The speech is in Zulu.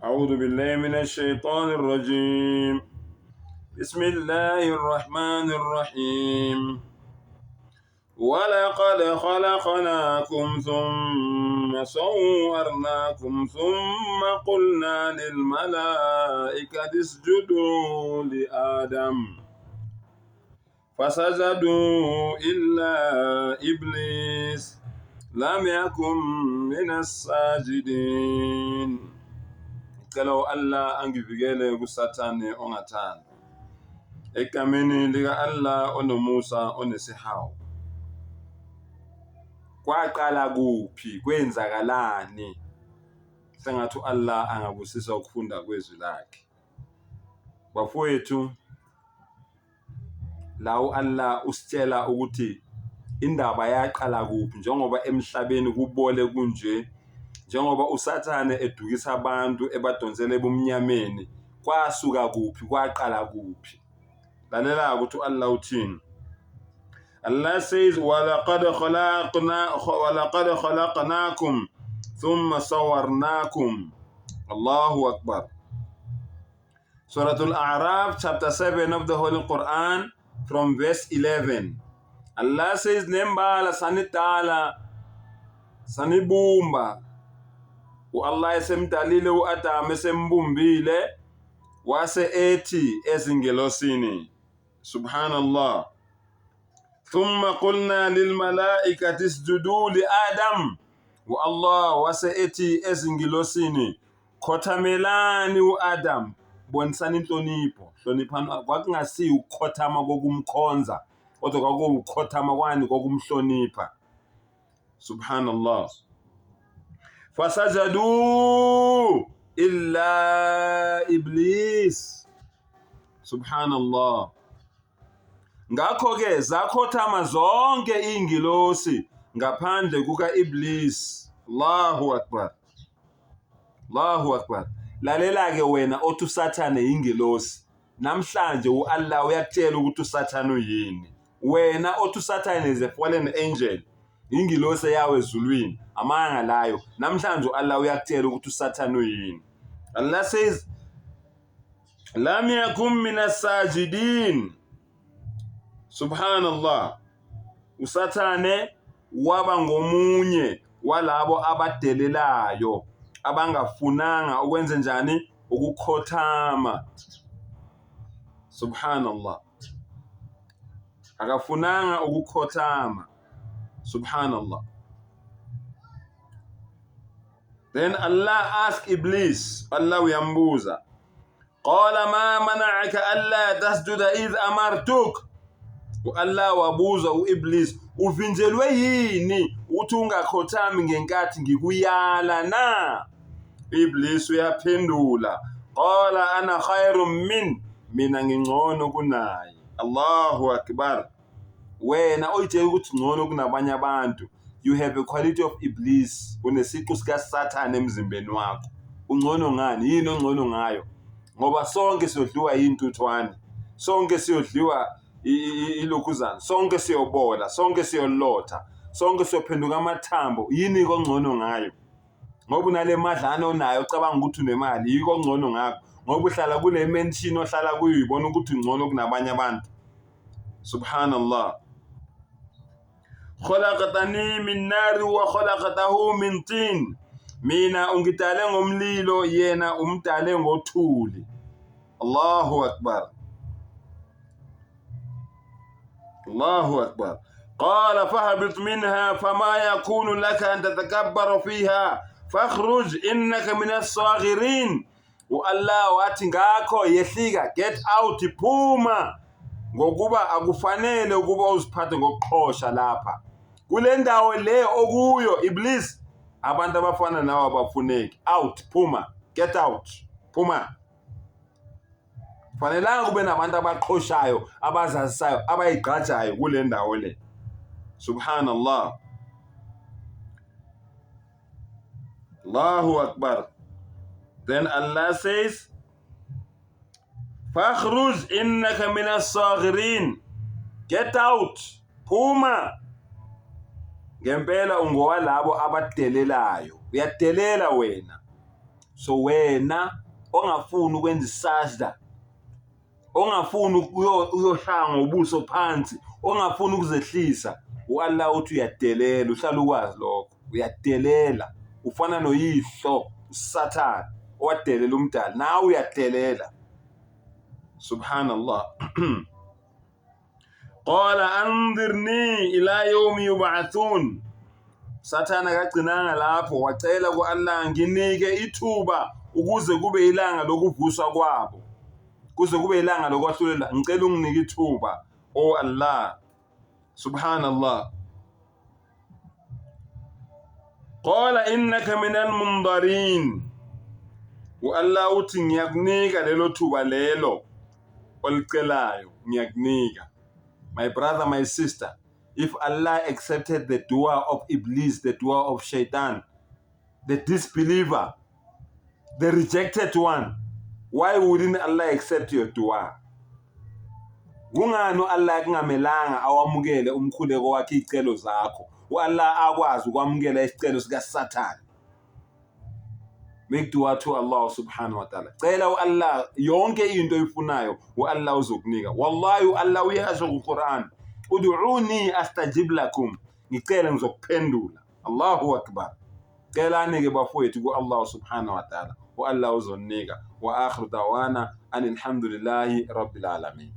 أعوذ بالله من الشيطان الرجيم. بسم الله الرحمن الرحيم. ولقد خلقناكم ثم صورناكم ثم قلنا للملائكة اسجدوا لآدم فسجدوا إلا إبليس لم يكن من الساجدين. Kalau Allah angivigele kusatane ongathanda egameni lika Allah ono Musa onesihawu. Kwaqala kuphi, kwenzakalani? Sengathi Allah angabusisa ukufunda kwezwi lakhe. Bafowethu, lawo Allah usitshela ukuthi indaba yaqala kuphi, njengoba emhlabeni kubole kunje, njengoba usathane edukisa abantu ebadonsele ebumnyameni, kwasuka kuphi, kwaqala kuphi? Lalela ukuthi Allah uthini. Allah says, وَلَقَدْ خَلَقْنَاكُمْ ثُمَّ صَوَّرْنَاكُمْ. Allahu Akbar. Surah Al-A'raf, chapter 7 of the Holy Quran, from verse 11. Allah says, Nembala sanitala sanibumba. Allah esemdalile u-Adam esembumbile wase ethi ezingelosini. Subhanallah. Thumma qulna lil malaikati isjudu li Adam. Allah wase ethi ezingilosini, khothamelani u-Adam, bonisani inhlonipho. Hloniphani, kwakungasi ukukhothama kokumkhonza, kodwa kwakuwukhothama kwani kokumhlonipha. Subhanallah. Fasajadu illa Iblis. Subhanallah. Ngakho-ke zakhothama zonke ingilosi ngaphandle kuka Iblis. Allahu Akbar. Allahu Akbar. Lalela-ke wena othi uSathane ingilosi. Namhlanje u-Allah uyakutshela ukuthi uSathane uyini. Wena othi uSathane is a fallen angel, ingilosi yawe ezulwini, amanga layo. Namhlanje u-Allah uyakutshela ukuthi uSathane uyini. Allah says, lam yakun minas sajidin. Subhanallah. uSathane waba ngomunye walabo abadelelayo, abangafunanga ukwenza njani, ukukhothama. Subhanallah. Akafunanga ukukhothama. Subhanallah. Then Allah asked Iblis, Allah uyambuza, qala ma mana'aka alla tasjuda idh amartuk. Allah wabuza u-Iblis, uvinjelwe yini uthi ungakhothami ngenkathi ngikuyala na? Iblis uyaphendula, qala ana khairun min, mina ngingcono kunaye. Allahu Akbar. Wena oyitshela ukuthi ngcono kunabanye abantu, you have a quality of Iblis, unesiqu sikaSathane emzimbeni wakho. Ungcono ngani? Yini ongcono ngayo? Ngoba sonke siyodliwa yintuthwane, sonke siyodliwa ilokhuzana, sonke siyobola, sonke siyolotha, sonke siyophenduka amathambo. Yini kongcono ngayo? Ngoba unale madlana onayo ucabanga ukuthi unemali, yiko ngcono ngakho. Ngoba uhlala kule mansion ohlala kuyo uyibona ukuthi ngcono kunabanye abantu. Subhanallah. Khalaqtani min nari wa khalaqtahu min tin. Mina ungidale ngomlilo, yena umdale ngothuli. Allahu Akbar. Allahu Akbar. Qala fahabit minha fama yakunu laka an tatakabbara fiha fakhruj innaka min as-saghirin. Allah wathi ngakho yehlika, get out, phuma, ngokuba akufanele ukuba uziphathe ngokuqhosha lapha kule ndawo le okuyo. Iblis, abantu abafana nawe abafuneki. Out, phuma, get out, phuma. Fanelanga kube nabantu abaqhoshayo, abazazisayo, abayigqajayo kule ndawo le. Subhanallah. Allahu Akbar. Then Allah says, fakhruj innaka minas saghirin. Get out, phuma. Ngempela ungowalabo abadelelayo, uyadelela wena. So wena ongafuni ukwenza isajda, ongafuni uyoshaya ngobuso phansi, ongafuni ukuzehlisa, uAllah uthi uyadelela, uhlala ukwazi lokho, uyadelela. Ufana noyihlo uSathane owadelela umdali, nawe uyadelela. Subhanallah. Qala anzirni ila yawmi yub'athun. Sathane akagcinanga lapho, wacela kuAllah nginike ithuba ukuze kube ilanga lokuvuswa kwabo, kuze kube ilanga lokwahlulela, ngicela unginike ithuba o Allah. Subhanallah. Qala innaka minal mundarin. uAllah uthi ngiyakunika lelo thuba lelo olicelayo, ngiyakunika. My brother, my sister, if Allah accepted the dua of Iblis, the dua of Shaitan, the disbeliever, the rejected one, why wouldn't Allah accept your dua? Kungani Allah kungamelanga awamukele umkhuleko wakhe izicelo zakho, uAllah akwazi ukwamukela isicelo sika Satan? Make dua to Allah subhanahu wa ta'ala. Cela uAllah yonke into oyifunayo, uAllah uzokunika. Wallahi uAllah uyasho kuQuran, ud'uni astajib lakum, ngicela ngizokuphendula. Allahu akbar. Celani ke bafowethu kuAllah subhanahu wa ta'ala, uAllah uzonika. Wa akhiru da'wana anil hamdulillahi rabbil alamin.